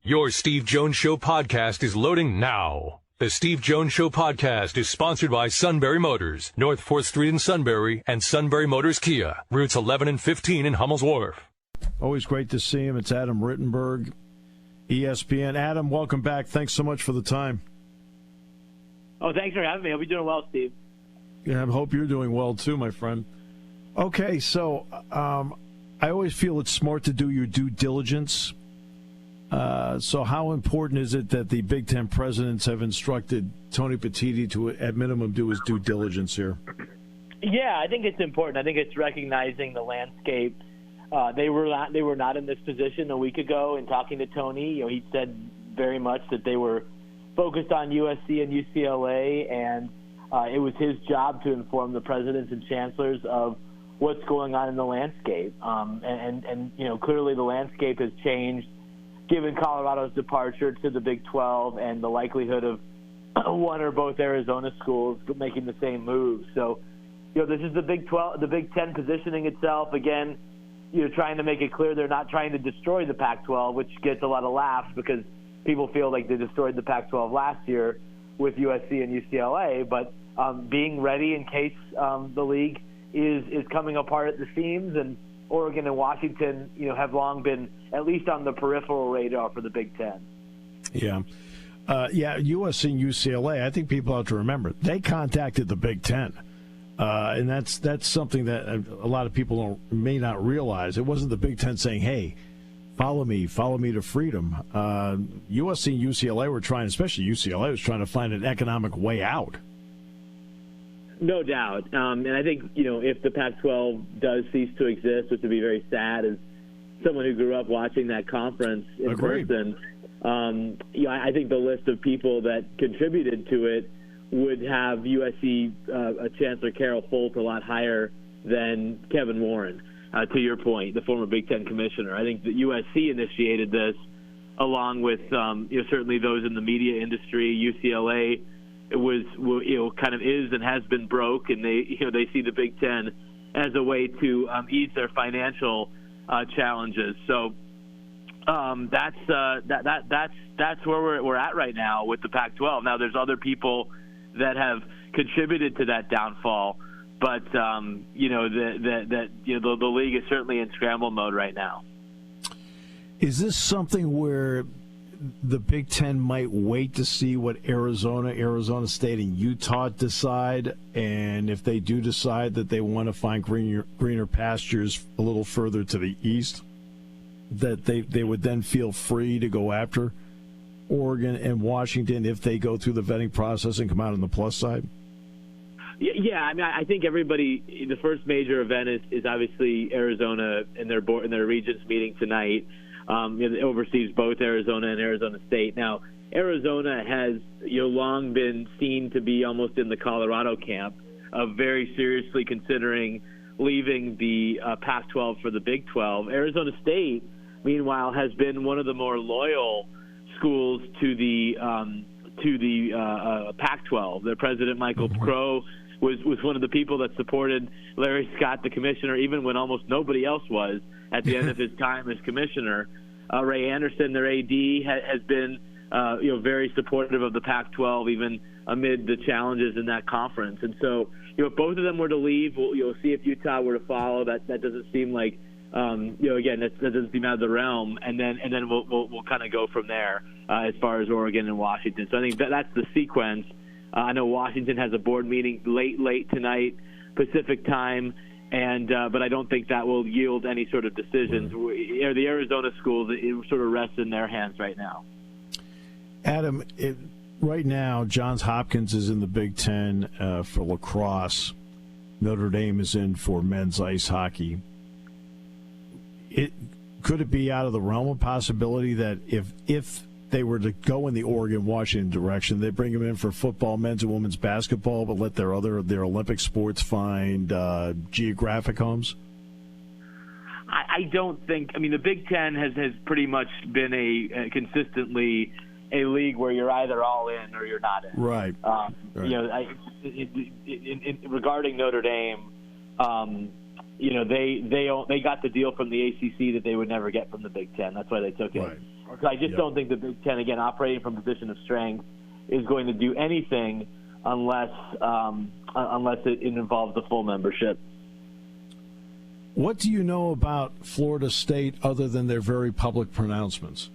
Your Steve Jones Show podcast is loading now. The Steve Jones Show podcast is sponsored by Sunbury Motors, North 4th Street in Sunbury, and Sunbury Motors Kia, routes 11 and 15 in Hummel's Wharf. Always great to see him. It's Adam Rittenberg, ESPN. Adam, welcome back. Thanks so much for the time. Oh, thanks for having me. Hope you're doing well, Steve. Yeah, I hope you're doing well, too, my friend. Okay, so I always feel it's smart to do your due diligence. So how important is it that the Big Ten presidents have instructed Tony Petitti to, at minimum, do his due diligence here? Yeah, I think it's important. I think it's recognizing the landscape. They were not in this position a week ago. In talking to Tony, he said very much that they were focused on USC and UCLA, and it was his job to inform the presidents and chancellors of what's going on in the landscape. And clearly the landscape has changed given Colorado's departure to the Big 12 and the likelihood of one or both Arizona schools making the same move. So, this is the Big 12, the Big 10 positioning itself. Again, trying to make it clear they're not trying to destroy the Pac-12, which gets a lot of laughs because people feel like they destroyed the Pac-12 last year with USC and UCLA. But being ready in case the league is coming apart at the seams, and Oregon and Washington, have long been at least on the peripheral radar for the Big Ten. Yeah. USC and UCLA, I think people have to remember, they contacted the Big Ten. And that's something that a lot of people may not realize. It wasn't the Big Ten saying, hey, follow me to freedom. USC and UCLA were trying, especially UCLA, was trying to find an economic way out. No doubt. And I think, if the Pac-12 does cease to exist, which would be very sad as someone who grew up watching that conference in person, I think the list of people that contributed to it would have USC Chancellor Carol Folt a lot higher than Kevin Warren, to your point, the former Big Ten commissioner. I think that USC initiated this along with certainly those in the media industry. UCLA was kind of is and has been broke, and they see the Big Ten as a way to ease their financial challenges. So that's where we're at right now with the Pac-12. Now there's other people that have contributed to that downfall, but the league is certainly in scramble mode right now. Is this something where the Big Ten might wait to see what Arizona State, and Utah decide, and if they do decide that they want to find greener pastures a little further to the east, that they would then feel free to go after Oregon and Washington if they go through the vetting process and come out on the plus side? Yeah, I mean, I think everybody. The first major event is obviously Arizona and their board and their regents meeting tonight. It oversees both Arizona and Arizona State. Now, Arizona has long been seen to be almost in the Colorado camp of very seriously considering leaving the Pac-12 for the Big 12. Arizona State, meanwhile, has been one of the more loyal schools to the Pac-12. Their president, Michael Crow, was one of the people that supported Larry Scott, the commissioner, even when almost nobody else was at the end of his time as commissioner. Ray Anderson, their AD, has been very supportive of the Pac-12, even amid the challenges in that conference. And so, if both of them were to leave, you'll see if Utah were to follow. That doesn't seem like, again, that doesn't seem out of the realm. And then we'll kind of go from there as far as Oregon and Washington. So I think that's the sequence. I know Washington has a board meeting late tonight, Pacific time, and but I don't think that will yield any sort of decisions. The Arizona schools, it sort of rests in their hands right now. Adam, right now, Johns Hopkins is in the Big Ten for lacrosse. Notre Dame is in for men's ice hockey. Could it be out of the realm of possibility that if they were to go in the Oregon-Washington direction, they bring them in for football, men's and women's basketball, but let their Olympic sports find geographic homes? I don't think. I mean, the Big Ten has pretty much been consistently a league where you're either all in or you're not in. Right. Regarding Notre Dame, they got the deal from the ACC that they would never get from the Big Ten. That's why they took it. Right. I just don't think the Big Ten, again, operating from a position of strength, is going to do anything unless it involves the full membership. What do you know about Florida State other than their very public pronouncements?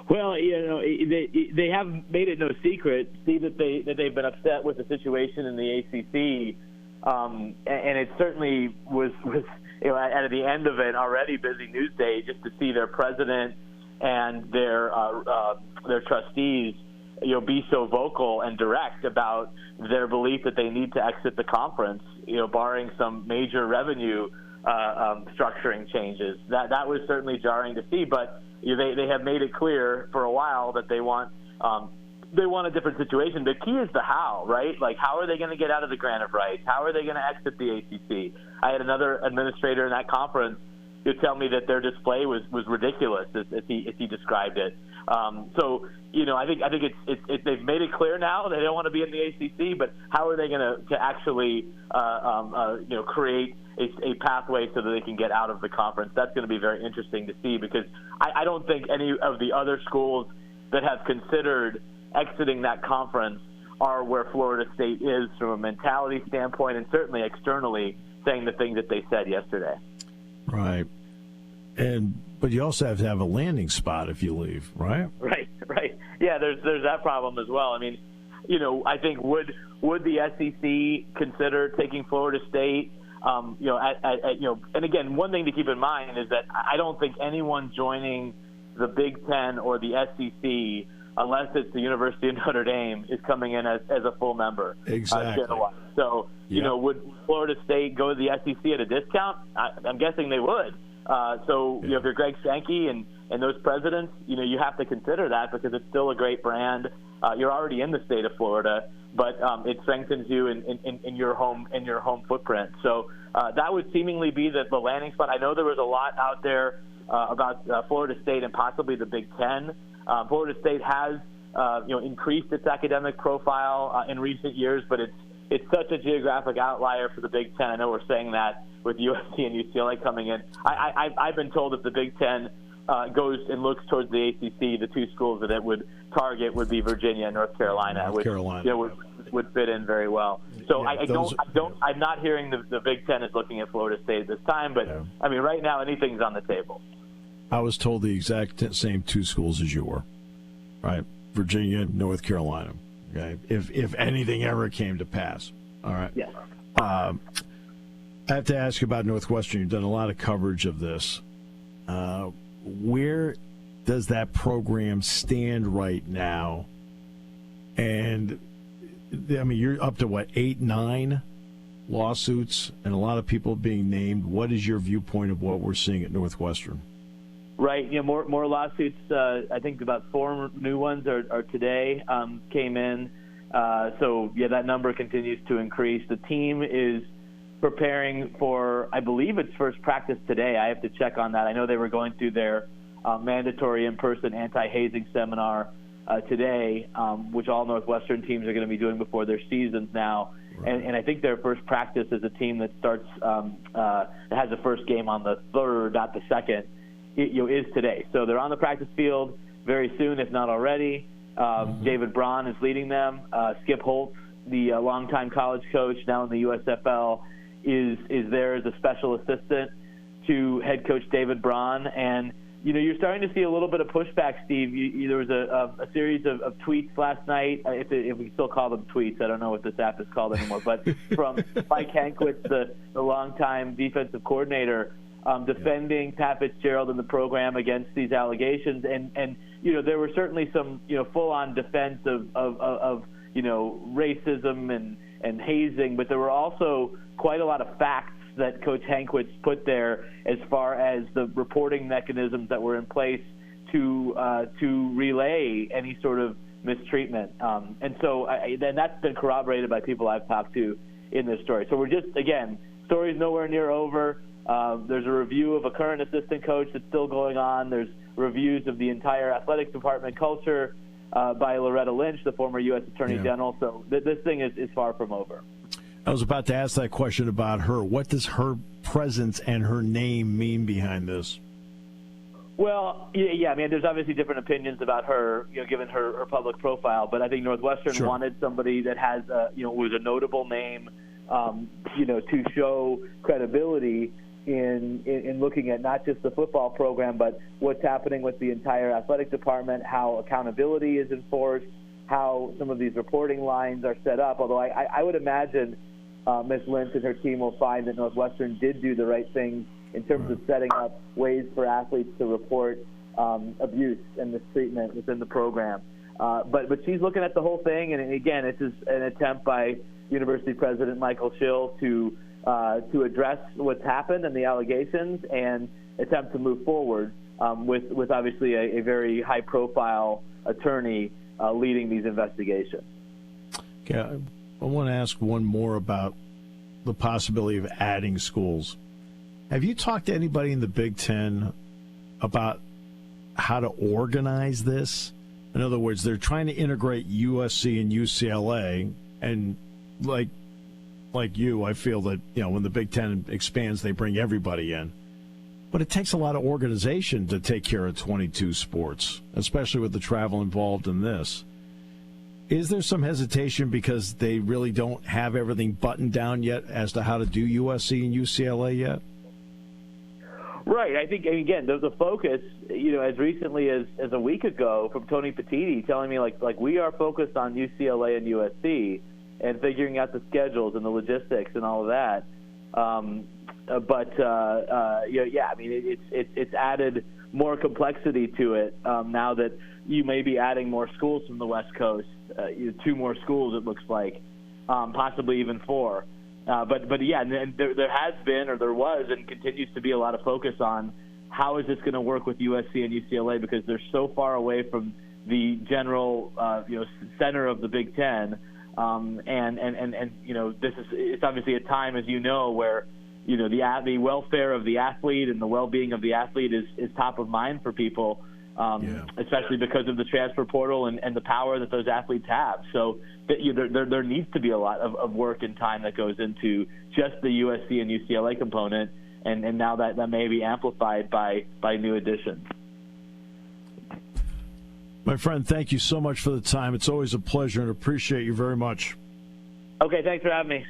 Well, they have made it no secret, Steve, that they've been upset with the situation in the ACC, and it certainly was at the end of it already busy news day just to see their president and their trustees be so vocal and direct about their belief that they need to exit the conference, barring some major revenue structuring changes. That was certainly jarring to see, but they have made it clear for a while that they want a different situation. The key is the how, right? Like, how are they going to get out of the grant of rights? How are they going to exit the ACC? I had another administrator in that conference who tell me that their display was ridiculous, as he described it. So I think it's they've made it clear now they don't want to be in the ACC, but how are they going to actually create a pathway so that they can get out of the conference? That's going to be very interesting to see, because I don't think any of the other schools that have considered exiting that conference are where Florida State is from a mentality standpoint, and certainly externally saying the things that they said yesterday. Right. But you also have to have a landing spot if you leave, right? Right. Yeah, there's that problem as well. I mean, I think would the SEC consider taking Florida State? And again, one thing to keep in mind is that I don't think anyone joining the Big Ten or the SEC, unless it's the University of Notre Dame, is coming in as a full member. Exactly. So, would Florida State go to the SEC at a discount? I'm guessing they would. If you're Greg Sankey and those presidents, you have to consider that, because it's still a great brand. You're already in the state of Florida, but it strengthens you in your home footprint. So that would seemingly be the landing spot. I know there was a lot out there about Florida State and possibly the Big Ten. Florida State has increased its academic profile in recent years, but it's such a geographic outlier for the Big Ten. I know we're saying that with USC and UCLA coming in. I've been told that the Big Ten goes and looks towards the ACC, the two schools that it would target would be Virginia and North Carolina, which would fit in very well. So yeah, I'm not hearing the Big Ten is looking at Florida State at this time, but I mean, right now anything's on the table. I was told the exact same two schools as you were, right? Virginia, North Carolina. Okay, if anything ever came to pass. All right. Yeah. I have to ask you about Northwestern. You've done a lot of coverage of this. Where does that program stand right now? And I mean, you're up to what, 8, 9 lawsuits, and a lot of people being named. What is your viewpoint of what we're seeing at Northwestern? Right, more lawsuits. I think about 4 new ones are today came in. So that number continues to increase. The team is preparing for, I believe it's first practice today. I have to check on that. I know they were going through their mandatory in-person anti-hazing seminar today, which all Northwestern teams are going to be doing before their seasons now. Right. And I think their first practice is a team that starts has the first game on the 3rd, not the 2nd. Is today. So they're on the practice field very soon, if not already. David Braun is leading them. Skip Holtz, the longtime college coach, now in the USFL, is there as a special assistant to head coach David Braun. And, you're starting to see a little bit of pushback, Steve. There was a series of tweets last night, if we still call them tweets. I don't know what this app is called anymore. But from Mike Hankwitz, the longtime defensive coordinator, defending Pat Fitzgerald and the program against these allegations, and there were certainly some full-on defense of racism and hazing, but there were also quite a lot of facts that Coach Hankwitz put there as far as the reporting mechanisms that were in place to relay any sort of mistreatment, and so then that's been corroborated by people I've talked to in this story. So we're just, again, story's nowhere near over. There's a review of a current assistant coach that's still going on. There's reviews of the entire athletics department culture by Loretta Lynch, the former U.S. Attorney General. So this thing is far from over. I was about to ask that question about her. What does her presence and her name mean behind this? Well, yeah. I mean, there's obviously different opinions about her, given her public profile. But I think Northwestern wanted somebody that has, was a notable name, to show credibility in looking at not just the football program, but what's happening with the entire athletic department, how accountability is enforced, how some of these reporting lines are set up. Although I would imagine Ms. Lynch and her team will find that Northwestern did do the right thing in terms of setting up ways for athletes to report abuse and mistreatment within the program. But she's looking at the whole thing, and again, it's an attempt by University President Michael Schill to address what's happened and the allegations and attempt to move forward with obviously a very high-profile attorney leading these investigations. Okay, I want to ask one more about the possibility of adding schools. Have you talked to anybody in the Big Ten about how to organize this? In other words, they're trying to integrate USC and UCLA, and like you, I feel that when the Big Ten expands, they bring everybody in. But it takes a lot of organization to take care of 22 sports, especially with the travel involved in this. Is there some hesitation because they really don't have everything buttoned down yet as to how to do USC and UCLA yet? Right. I think, again, the focus, as recently as a week ago from Tony Petitti telling me, like we are focused on UCLA and USC and figuring out the schedules and the logistics and all of that. I mean, it's added more complexity to it now that you may be adding more schools from the West Coast, 2 more schools it looks like, possibly even 4. But yeah, and there has been, or there was, and continues to be a lot of focus on how is this going to work with USC and UCLA because they're so far away from the general center of the Big Ten, it's obviously a time, as you know, where the welfare of the athlete and the well-being of the athlete is top of mind for people, especially because of the transfer portal and the power that those athletes have. So there needs to be a lot of work and time that goes into just the USC and UCLA component, and now that may be amplified by new additions. My friend, thank you so much for the time. It's always a pleasure and appreciate you very much. Okay, thanks for having me.